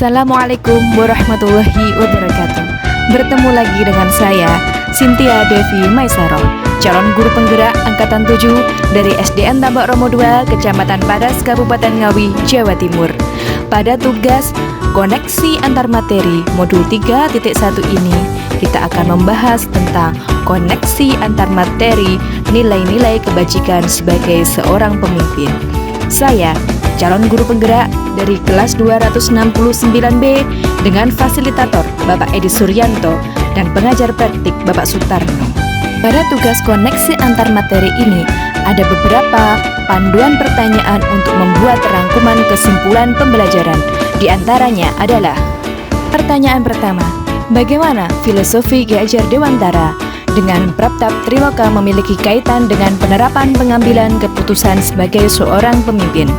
Assalamualaikum warahmatullahi wabarakatuh. Bertemu lagi dengan saya, Cynthia Devi Maisaro, calon guru penggerak Angkatan 7 dari SDN Tambak Romo 2, Kecamatan Padas, Kabupaten Ngawi, Jawa Timur. Pada tugas koneksi antar materi modul 3.1 ini, kita akan membahas tentang koneksi antar materi nilai-nilai kebajikan sebagai seorang pemimpin. Saya, calon guru penggerak dari kelas 269B dengan fasilitator Bapak Edi Suryanto dan pengajar praktik Bapak Sutarno. Pada tugas koneksi antar materi ini, ada beberapa panduan pertanyaan untuk membuat rangkuman kesimpulan pembelajaran. Di antaranya adalah pertanyaan pertama, bagaimana filosofi Ki Hajar Dewantara dengan Praptap Triloka memiliki kaitan dengan penerapan pengambilan keputusan sebagai seorang pemimpin?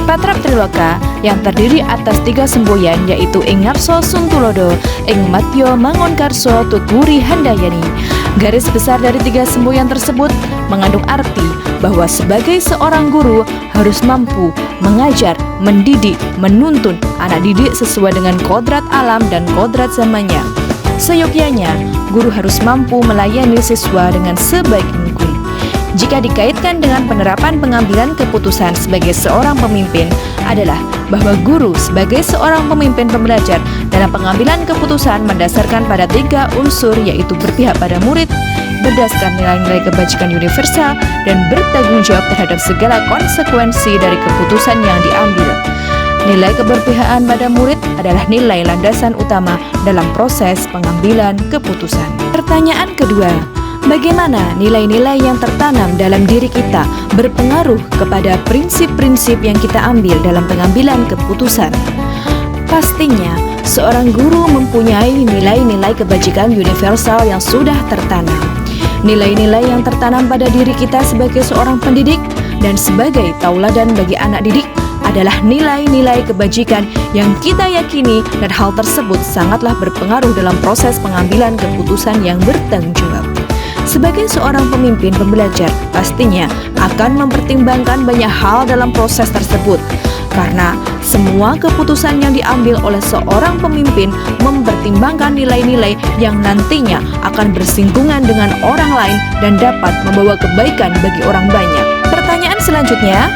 Patrap Triloka yang terdiri atas 3 semboyan yaitu Ing Ngarso Suntulodo, Ing Matyo Mangonkarso Tutwuri Handayani. Garis besar dari 3 semboyan tersebut mengandung arti bahwa sebagai seorang guru harus mampu mengajar, mendidik, menuntun anak didik sesuai dengan kodrat alam dan kodrat zamannya. Seyogyanya, guru harus mampu melayani siswa dengan sebaik mungkin. Jika dikaitkan dengan penerapan pengambilan keputusan sebagai seorang pemimpin adalah bahwa guru sebagai seorang pemimpin pembelajar dalam pengambilan keputusan mendasarkan pada 3 unsur yaitu berpihak pada murid, berdasarkan nilai-nilai kebajikan universal, dan bertanggung jawab terhadap segala konsekuensi dari keputusan yang diambil. Nilai keberpihakan pada murid adalah nilai landasan utama dalam proses pengambilan keputusan. Pertanyaan kedua, bagaimana nilai-nilai yang tertanam dalam diri kita berpengaruh kepada prinsip-prinsip yang kita ambil dalam pengambilan keputusan? Pastinya, seorang guru mempunyai nilai-nilai kebajikan universal yang sudah tertanam. Nilai-nilai yang tertanam pada diri kita sebagai seorang pendidik dan sebagai tauladan bagi anak didik adalah nilai-nilai kebajikan yang kita yakini, dan hal tersebut sangatlah berpengaruh dalam proses pengambilan keputusan yang bertanggung jawab. Sebagai seorang pemimpin pembelajar, pastinya akan mempertimbangkan banyak hal dalam proses tersebut, karena semua keputusan yang diambil oleh seorang pemimpin mempertimbangkan nilai-nilai yang nantinya akan bersinggungan dengan orang lain dan dapat membawa kebaikan bagi orang banyak. Pertanyaan selanjutnya,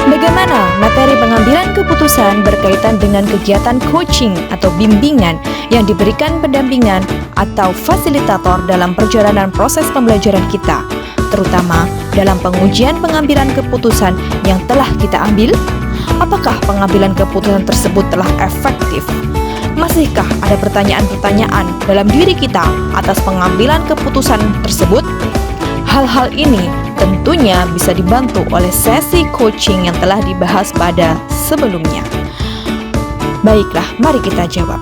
bagaimana materi pengambilan keputusan berkaitan dengan kegiatan coaching atau bimbingan yang diberikan pendampingan atau fasilitator dalam perjalanan proses pembelajaran kita, terutama dalam pengujian pengambilan keputusan yang telah kita ambil? Apakah pengambilan keputusan tersebut telah efektif? Masihkah ada pertanyaan-pertanyaan dalam diri kita atas pengambilan keputusan tersebut? Hal-hal ini tentunya bisa dibantu oleh sesi coaching yang telah dibahas pada sebelumnya. Baiklah, mari kita jawab.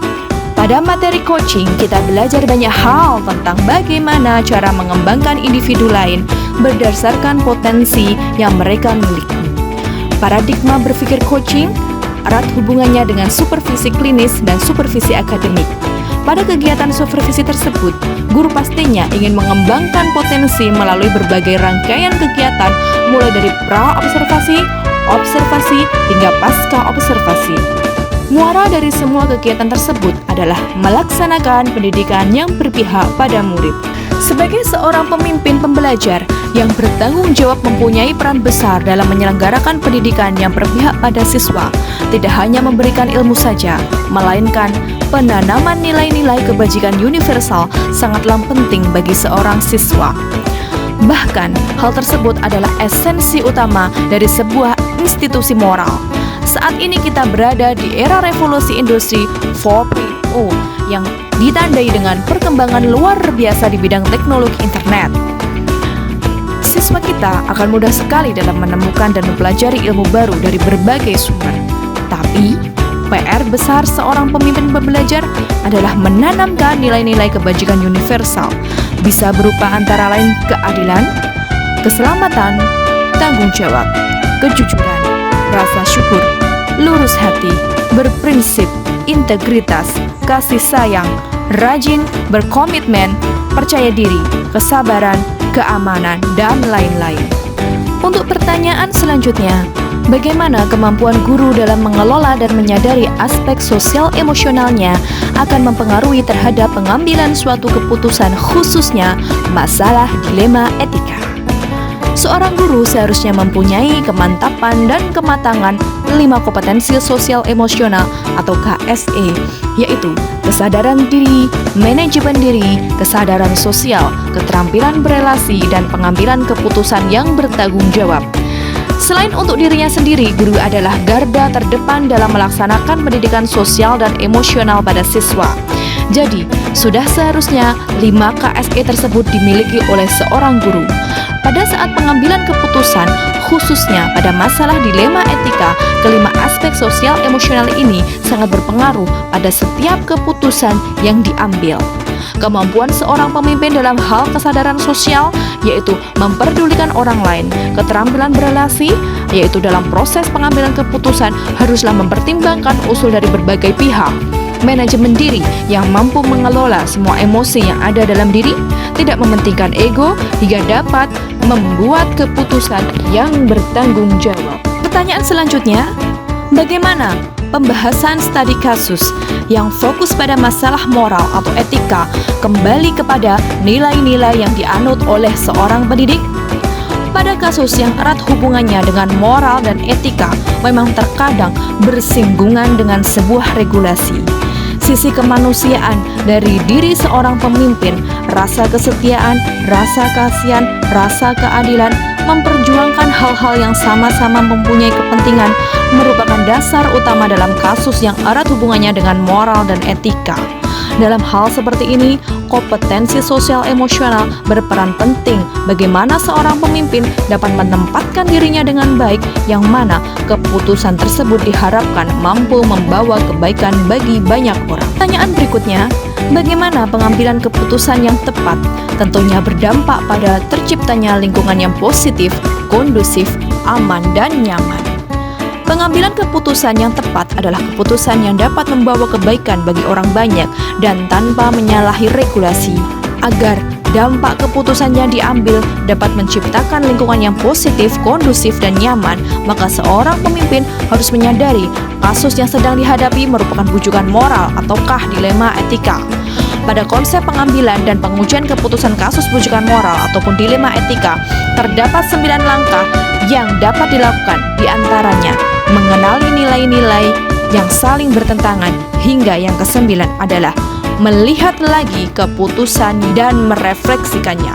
Pada materi coaching, kita belajar banyak hal tentang bagaimana cara mengembangkan individu lain berdasarkan potensi yang mereka miliki. Paradigma berpikir coaching erat hubungannya dengan supervisi klinis dan supervisi akademik. Pada kegiatan supervisi tersebut, guru pastinya ingin mengembangkan potensi melalui berbagai rangkaian kegiatan mulai dari pra-observasi, observasi, hingga pasca-observasi. Muara dari semua kegiatan tersebut adalah melaksanakan pendidikan yang berpihak pada murid. Sebagai seorang pemimpin pembelajar yang bertanggung jawab mempunyai peran besar dalam menyelenggarakan pendidikan yang berpihak pada siswa, tidak hanya memberikan ilmu saja, melainkan penanaman nilai-nilai kebajikan universal sangatlah penting bagi seorang siswa. Bahkan, hal tersebut adalah esensi utama dari sebuah institusi moral. Saat ini kita berada di era revolusi industri 4.0 yang ditandai dengan perkembangan luar biasa di bidang teknologi internet. Siswa kita akan mudah sekali dalam menemukan dan mempelajari ilmu baru dari berbagai sumber. Tapi, PR besar seorang pemimpin pembelajar adalah menanamkan nilai-nilai kebajikan universal, bisa berupa antara lain keadilan, keselamatan, tanggung jawab, kejujuran, rasa syukur, lurus hati, berprinsip, integritas, kasih sayang, rajin, berkomitmen, percaya diri, kesabaran, keamanan, dan lain-lain. Untuk pertanyaan selanjutnya, Bagaimana kemampuan guru dalam mengelola dan menyadari aspek sosial emosionalnya akan mempengaruhi terhadap pengambilan suatu keputusan, khususnya masalah dilema etika. Seorang guru seharusnya mempunyai kemantapan dan kematangan 5 kompetensi sosial emosional atau KSE, yaitu kesadaran diri, manajemen diri, kesadaran sosial, keterampilan berelasi, dan pengambilan keputusan yang bertanggung jawab. Selain untuk dirinya sendiri, guru adalah garda terdepan dalam melaksanakan pendidikan sosial dan emosional pada siswa. Jadi, sudah seharusnya 5 KSE tersebut dimiliki oleh seorang guru. Pada saat pengambilan keputusan, khususnya pada masalah dilema etika, kelima aspek sosial emosional ini sangat berpengaruh pada setiap keputusan yang diambil. Kemampuan seorang pemimpin dalam hal kesadaran sosial, yaitu memperdulikan orang lain. Keterampilan berelasi, yaitu dalam proses pengambilan keputusan haruslah mempertimbangkan usul dari berbagai pihak. Manajemen diri yang mampu mengelola semua emosi yang ada dalam diri, tidak mementingkan ego hingga dapat membuat keputusan yang bertanggung jawab. Pertanyaan selanjutnya, bagaimana pembahasan studi kasus yang fokus pada masalah moral atau etika kembali kepada nilai-nilai yang dianut oleh seorang pendidik? Pada kasus yang erat hubungannya dengan moral dan etika, memang terkadang bersinggungan dengan sebuah regulasi. Sisi kemanusiaan dari diri seorang pemimpin, rasa kesetiaan, rasa kasihan, rasa keadilan, memperjuangkan hal-hal yang sama-sama mempunyai kepentingan merupakan dasar utama dalam kasus yang erat hubungannya dengan moral dan etika. Dalam hal seperti ini, kompetensi sosial emosional berperan penting bagaimana seorang pemimpin dapat menempatkan dirinya dengan baik, yang mana keputusan tersebut diharapkan mampu membawa kebaikan bagi banyak orang. Pertanyaan berikutnya, bagaimana pengambilan keputusan yang tepat tentunya berdampak pada terciptanya lingkungan yang positif, kondusif, aman, dan nyaman. Pengambilan keputusan yang tepat adalah keputusan yang dapat membawa kebaikan bagi orang banyak dan tanpa menyalahi regulasi. Agar dampak keputusan yang diambil dapat menciptakan lingkungan yang positif, kondusif, dan nyaman, maka seorang pemimpin harus menyadari kasus yang sedang dihadapi merupakan bujukan moral ataukah dilema etika. Pada konsep pengambilan dan pengujian keputusan kasus bujukan moral ataupun dilema etika, terdapat 9 langkah yang dapat dilakukan, diantaranya mengenali nilai-nilai yang saling bertentangan, hingga yang ke-9 adalah melihat lagi keputusan dan merefleksikannya.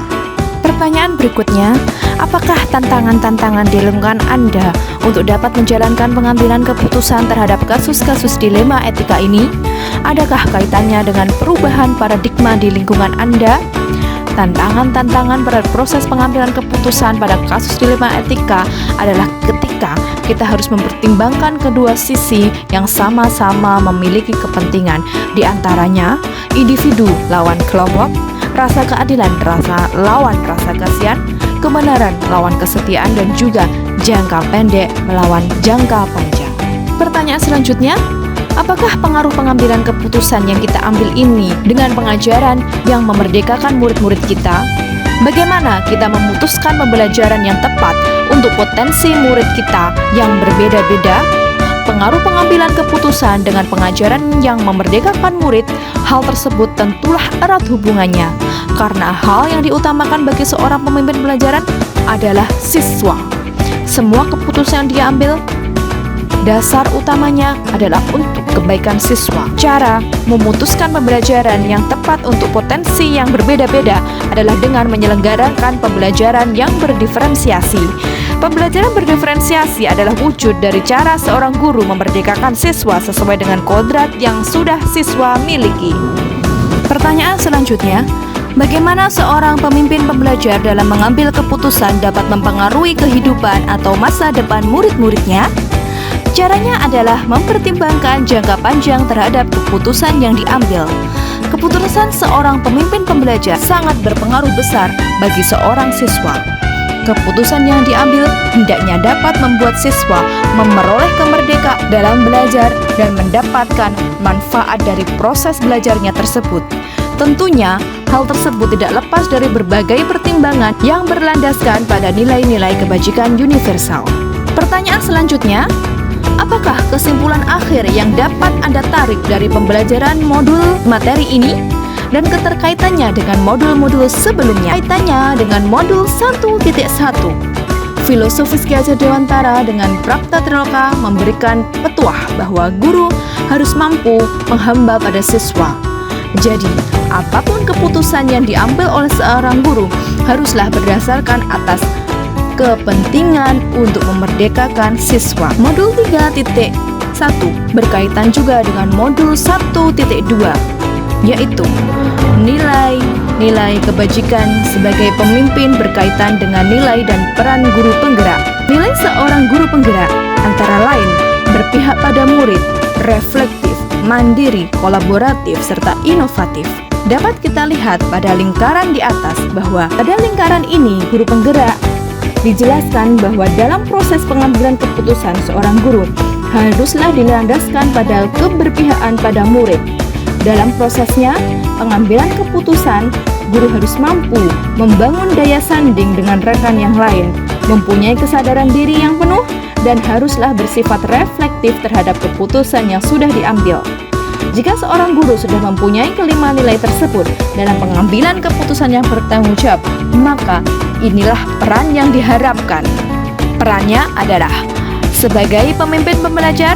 Pertanyaan berikutnya, apakah tantangan-tantangan di lingkungan Anda untuk dapat menjalankan pengambilan keputusan terhadap kasus-kasus dilema etika ini? Adakah kaitannya dengan perubahan paradigma di lingkungan Anda? Tantangan-tantangan pada proses pengambilan keputusan pada kasus dilema etika adalah ketika kita harus mempertimbangkan kedua sisi yang sama-sama memiliki kepentingan, di antaranya individu lawan kelompok, rasa keadilan lawan rasa kasihan, kebenaran lawan kesetiaan, dan juga jangka pendek melawan jangka panjang. Pertanyaan selanjutnya, apakah pengaruh pengambilan keputusan yang kita ambil ini dengan pengajaran yang memerdekakan murid-murid kita? Bagaimana kita memutuskan pembelajaran yang tepat untuk potensi murid kita yang berbeda-beda? Pengaruh pengambilan keputusan dengan pengajaran yang memerdekakan murid, hal tersebut tentulah erat hubungannya, karena hal yang diutamakan bagi seorang pemimpin pelajaran adalah siswa. Semua keputusan yang diambil, dasar utamanya adalah untuk kebaikan siswa. Cara memutuskan pembelajaran yang tepat untuk potensi yang berbeda-beda adalah dengan menyelenggarakan pembelajaran yang berdiferensiasi. Pembelajaran berdiferensiasi adalah wujud dari cara seorang guru memerdekakan siswa sesuai dengan kodrat yang sudah siswa miliki. Pertanyaan selanjutnya, bagaimana seorang pemimpin pembelajar dalam mengambil keputusan dapat mempengaruhi kehidupan atau masa depan murid-muridnya? Caranya adalah mempertimbangkan jangka panjang terhadap keputusan yang diambil. Keputusan seorang pemimpin pembelajar sangat berpengaruh besar bagi seorang siswa. Keputusan yang diambil hendaknya dapat membuat siswa memperoleh kemerdekaan dalam belajar dan mendapatkan manfaat dari proses belajarnya tersebut. Tentunya, hal tersebut tidak lepas dari berbagai pertimbangan yang berlandaskan pada nilai-nilai kebajikan universal. Pertanyaan selanjutnya, apakah kesimpulan akhir yang dapat Anda tarik dari pembelajaran modul materi ini dan keterkaitannya dengan modul-modul sebelumnya? Kaitannya dengan modul 1.1. Filosofis Ki Hajar Dewantara dengan Prapta Triloka memberikan petuah bahwa guru harus mampu menghamba pada siswa. Jadi, apapun keputusan yang diambil oleh seorang guru haruslah berdasarkan atas kepentingan untuk memerdekakan siswa. Modul 3.1 berkaitan juga dengan modul 1.2, yaitu nilai kebajikan sebagai pemimpin berkaitan dengan nilai dan peran guru penggerak. Nilai seorang guru penggerak antara lain berpihak pada murid, reflektif, mandiri, kolaboratif, serta inovatif. Dapat kita lihat pada lingkaran di atas bahwa pada lingkaran ini guru penggerak dijelaskan bahwa dalam proses pengambilan keputusan seorang guru haruslah dilandaskan pada keberpihakan pada murid. Dalam prosesnya, pengambilan keputusan, guru harus mampu membangun daya sanding dengan rekan yang lain, mempunyai kesadaran diri yang penuh, dan haruslah bersifat reflektif terhadap keputusan yang sudah diambil. Jika seorang guru sudah mempunyai kelima nilai tersebut dalam pengambilan keputusan yang bertanggung jawab, maka inilah peran yang diharapkan. Perannya adalah sebagai pemimpin pembelajar,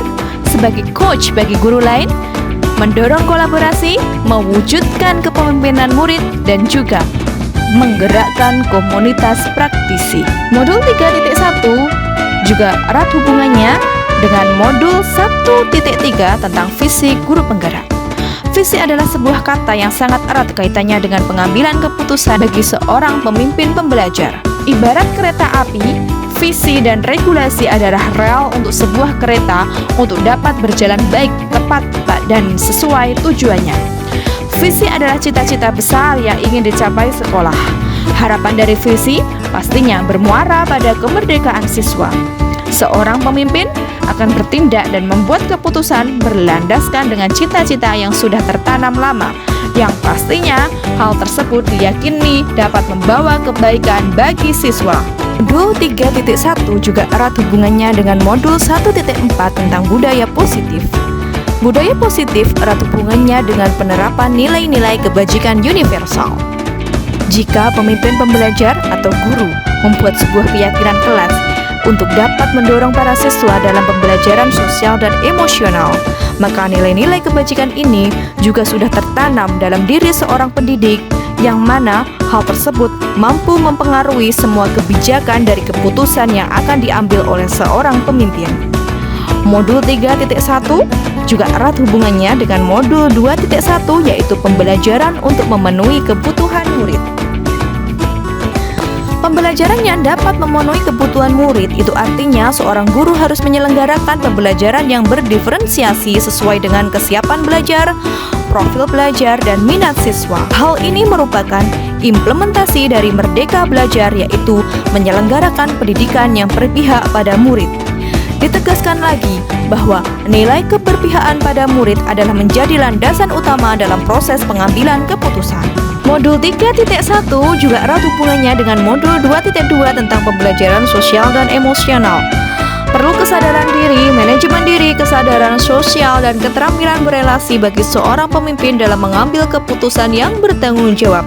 sebagai coach bagi guru lain, mendorong kolaborasi, mewujudkan kepemimpinan murid, dan juga menggerakkan komunitas praktisi. Modul 3.1 juga erat hubungannya dengan modul 1.3 tentang visi guru penggerak. Visi adalah sebuah kata yang sangat erat kaitannya dengan pengambilan keputusan bagi seorang pemimpin pembelajar. Ibarat kereta api, visi dan regulasi adalah rel untuk sebuah kereta untuk dapat berjalan baik, tepat, dan sesuai tujuannya. Visi adalah cita-cita besar yang ingin dicapai sekolah. Harapan dari visi pastinya bermuara pada kemerdekaan siswa. Seorang pemimpin akan bertindak dan membuat keputusan berlandaskan dengan cita-cita yang sudah tertanam lama, yang pastinya hal tersebut diyakini dapat membawa kebaikan bagi siswa. Modul 3.1 juga erat hubungannya dengan modul 1.4 tentang budaya positif. Budaya positif erat hubungannya dengan penerapan nilai-nilai kebajikan universal. Jika pemimpin pembelajar atau guru membuat sebuah keyakinan kelas untuk dapat mendorong para siswa dalam pembelajaran sosial dan emosional, maka nilai-nilai kebajikan ini juga sudah tertanam dalam diri seorang pendidik, yang mana hal tersebut mampu mempengaruhi semua kebijakan dari keputusan yang akan diambil oleh seorang pemimpin. Modul 3.1 juga erat hubungannya dengan modul 2.1, yaitu pembelajaran untuk memenuhi kebutuhan murid. Pembelajaran yang dapat memenuhi kebutuhan murid itu artinya seorang guru harus menyelenggarakan pembelajaran yang berdiferensiasi sesuai dengan kesiapan belajar, profil belajar, dan minat siswa. Hal ini merupakan implementasi dari Merdeka Belajar, yaitu menyelenggarakan pendidikan yang berpihak pada murid. Ditegaskan lagi bahwa nilai keberpihakan pada murid adalah menjadi landasan utama dalam proses pengambilan keputusan. Modul 3.1 juga erat hubungannya dengan modul 2.2 tentang pembelajaran sosial dan emosional. Perlu kesadaran diri, manajemen diri, kesadaran sosial, dan keterampilan berelasi bagi seorang pemimpin dalam mengambil keputusan yang bertanggung jawab.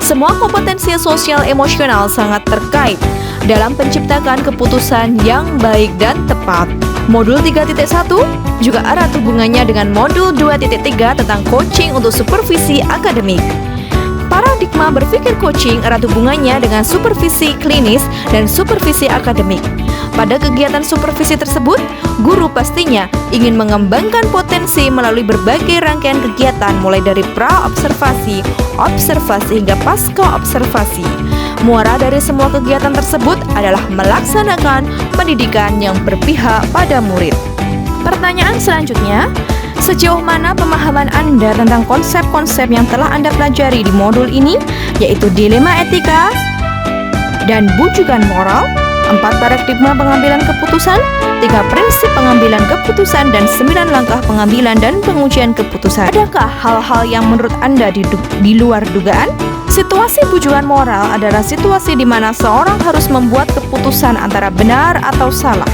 Semua kompetensi sosial emosional sangat terkait dalam penciptakan keputusan yang baik dan tepat. Modul 3.1 juga erat hubungannya dengan modul 2.3 tentang coaching untuk supervisi akademik. Paradigma berpikir coaching erat hubungannya dengan supervisi klinis dan supervisi akademik. Pada kegiatan supervisi tersebut, guru pastinya ingin mengembangkan potensi melalui berbagai rangkaian kegiatan mulai dari pra-observasi, observasi, hingga pasca-observasi. Muara dari semua kegiatan tersebut adalah melaksanakan pendidikan yang berpihak pada murid. Pertanyaan selanjutnya, sejauh mana pemahaman Anda tentang konsep-konsep yang telah Anda pelajari di modul ini, yaitu dilema etika dan bujukan moral, 4 paradigma pengambilan keputusan, 3 prinsip pengambilan keputusan, dan 9 langkah pengambilan dan pengujian keputusan? Adakah hal-hal yang menurut Anda di luar dugaan? Situasi bujukan moral adalah situasi di mana seorang harus membuat keputusan antara benar atau salah.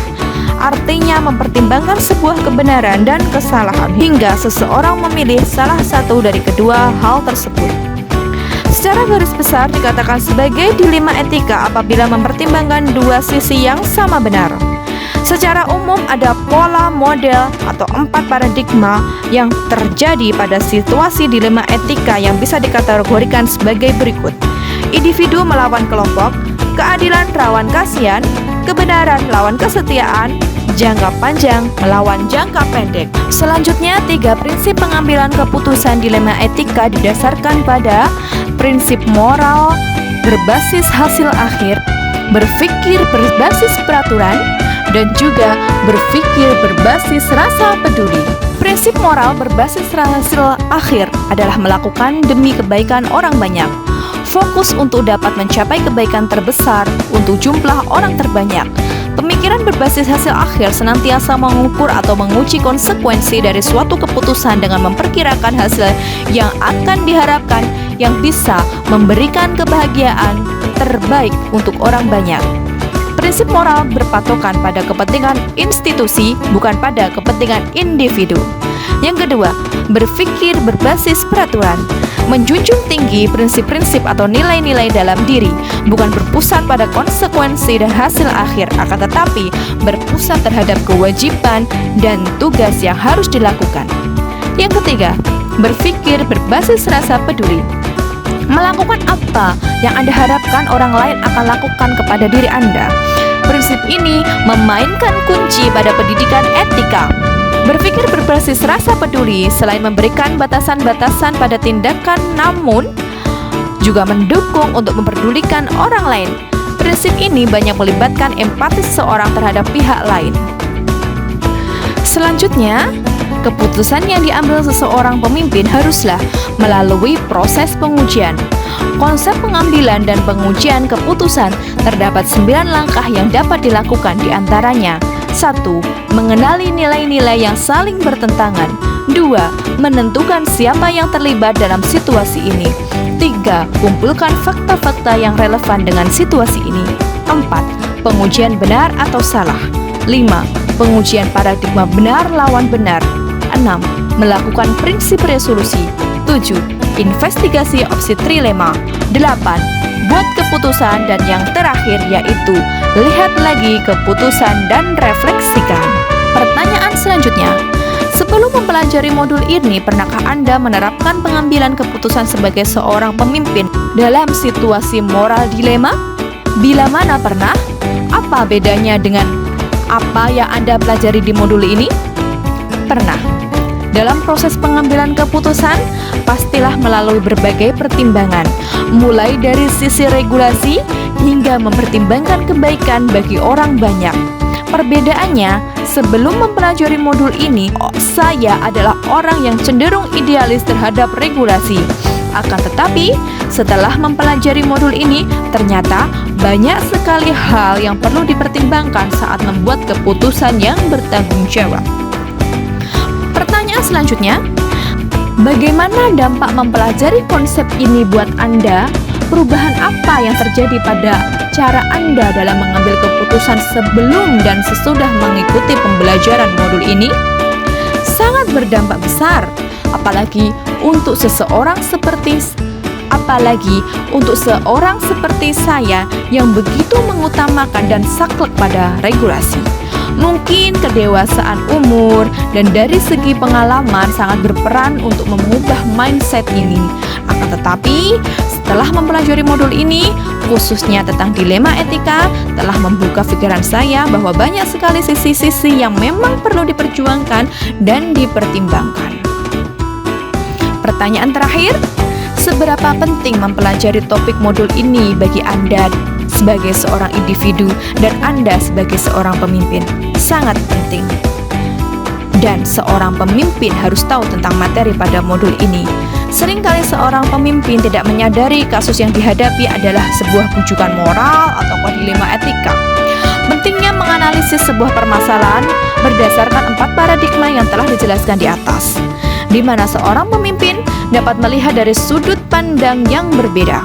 Artinya mempertimbangkan sebuah kebenaran dan kesalahan hingga seseorang memilih salah satu dari kedua hal tersebut. Secara garis besar dikatakan sebagai dilema etika apabila mempertimbangkan dua sisi yang sama benar. Secara umum ada pola model atau 4 paradigma yang terjadi pada situasi dilema etika yang bisa dikategorikan sebagai berikut. Individu melawan kelompok, keadilan melawan kasihan, kebenaran melawan kesetiaan, jangka panjang melawan jangka pendek. Selanjutnya, 3 prinsip pengambilan keputusan dilema etika didasarkan pada prinsip moral berbasis hasil akhir, berpikir berbasis peraturan, dan juga berpikir berbasis rasa peduli. Prinsip moral berbasis hasil akhir adalah melakukan demi kebaikan orang banyak. Fokus untuk dapat mencapai kebaikan terbesar untuk jumlah orang terbanyak. Pemikiran berbasis hasil akhir senantiasa mengukur atau menguji konsekuensi dari suatu keputusan dengan memperkirakan hasil yang akan diharapkan yang bisa memberikan kebahagiaan terbaik untuk orang banyak. Prinsip moral berpatokan pada kepentingan institusi, bukan pada kepentingan individu. Yang kedua, berpikir berbasis peraturan. Menjunjung tinggi prinsip-prinsip atau nilai-nilai dalam diri, bukan berpusat pada konsekuensi dan hasil akhir, akan tetapi berpusat terhadap kewajiban dan tugas yang harus dilakukan. Yang ketiga, berpikir berbasis rasa peduli. Melakukan apa yang Anda harapkan orang lain akan lakukan kepada diri Anda. Prinsip ini memainkan kunci pada pendidikan etika. Berpikir berbasis rasa peduli selain memberikan batasan-batasan pada tindakan, namun juga mendukung untuk memperdulikan orang lain. Prinsip ini banyak melibatkan empati seseorang terhadap pihak lain. Selanjutnya, keputusan yang diambil seseorang pemimpin haruslah melalui proses pengujian. Konsep pengambilan dan pengujian keputusan terdapat 9 langkah yang dapat dilakukan diantaranya. 1. Mengenali nilai-nilai yang saling bertentangan. 2. Menentukan siapa yang terlibat dalam situasi ini. 3. Kumpulkan fakta-fakta yang relevan dengan situasi ini. 4. Pengujian benar atau salah. 5. Pengujian paradigma benar lawan benar. 6. Melakukan prinsip resolusi. 7. Investigasi opsi trilema. 8. Buat keputusan, dan yang terakhir yaitu lihat lagi keputusan dan refleksikan. Pertanyaan selanjutnya, sebelum mempelajari modul ini, pernahkah Anda menerapkan pengambilan keputusan sebagai seorang pemimpin dalam situasi moral dilema? Bila mana pernah? Apa bedanya dengan apa yang Anda pelajari di modul ini? Pernah. Dalam proses pengambilan keputusan, pastilah melalui berbagai pertimbangan, mulai dari sisi regulasi hingga mempertimbangkan kebaikan bagi orang banyak. Perbedaannya, sebelum mempelajari modul ini, saya adalah orang yang cenderung idealis terhadap regulasi. Akan tetapi, setelah mempelajari modul ini, ternyata banyak sekali hal yang perlu dipertimbangkan saat membuat keputusan yang bertanggung jawab. Pertanyaan selanjutnya, bagaimana dampak mempelajari konsep ini buat Anda? Perubahan apa yang terjadi pada cara Anda dalam mengambil keputusan sebelum dan sesudah mengikuti pembelajaran modul ini? Sangat berdampak besar, apalagi untuk seorang seperti saya yang begitu mengutamakan dan saklek pada regulasi. Mungkin kedewasaan umur dan dari segi pengalaman sangat berperan untuk mengubah mindset ini. Akan tetapi, setelah mempelajari modul ini, khususnya tentang dilema etika, telah membuka pikiran saya bahwa banyak sekali sisi-sisi yang memang perlu diperjuangkan dan dipertimbangkan. Pertanyaan terakhir, seberapa penting mempelajari topik modul ini bagi Anda sebagai seorang individu dan Anda sebagai seorang pemimpin? Sangat penting. Dan seorang pemimpin harus tahu tentang materi pada modul ini. Seringkali seorang pemimpin tidak menyadari kasus yang dihadapi adalah sebuah bujukan moral atau dilema etika. Pentingnya menganalisis sebuah permasalahan berdasarkan 4 paradigma yang telah dijelaskan di atas. di mana seorang pemimpin dapat melihat dari sudut pandang yang berbeda.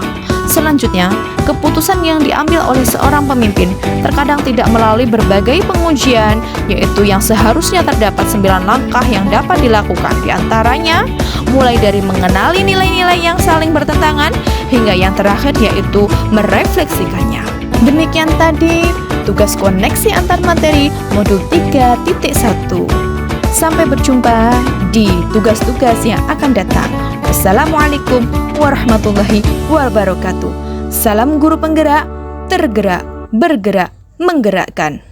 Selanjutnya, keputusan yang diambil oleh seorang pemimpin terkadang tidak melalui berbagai pengujian, yaitu yang seharusnya terdapat 9 langkah yang dapat dilakukan. Di antaranya, mulai dari mengenali nilai-nilai yang saling bertentangan, hingga yang terakhir yaitu merefleksikannya. Demikian tadi tugas koneksi antar materi modul 3.1. Sampai berjumpa di tugas-tugas yang akan datang. Wassalamualaikum warahmatullahi wabarakatuh. Salam guru penggerak, tergerak, bergerak, menggerakkan.